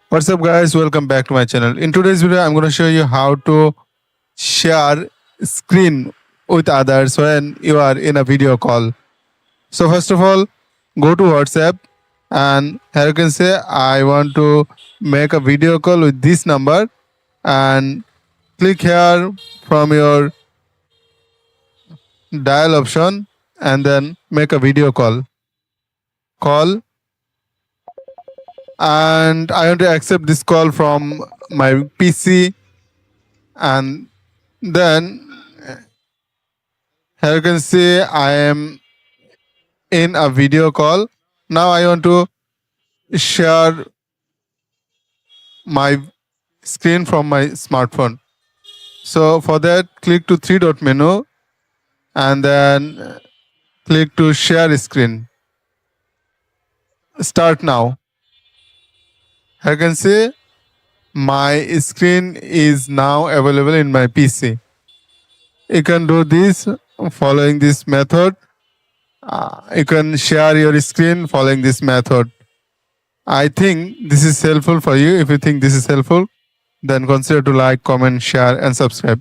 What's up guys, welcome back to my channel. In today's video I'm going to show you how to share screen with others when you are in a video call. So first of all, go to WhatsApp and here you can say I want to make a video call with this number, and click here from your dial option and then make a video call. And I want to accept this call from my PC, and then here you can see I am in a video call. Now I want to share my screen from my smartphone. So for that, click to three dot menu and then click to share screen. Start now. Here you can see my screen is now available in my PC. You can do this following this method. You can share your screen following this method. I think this is helpful for you. If you think this is helpful, then consider to like, comment, share and subscribe.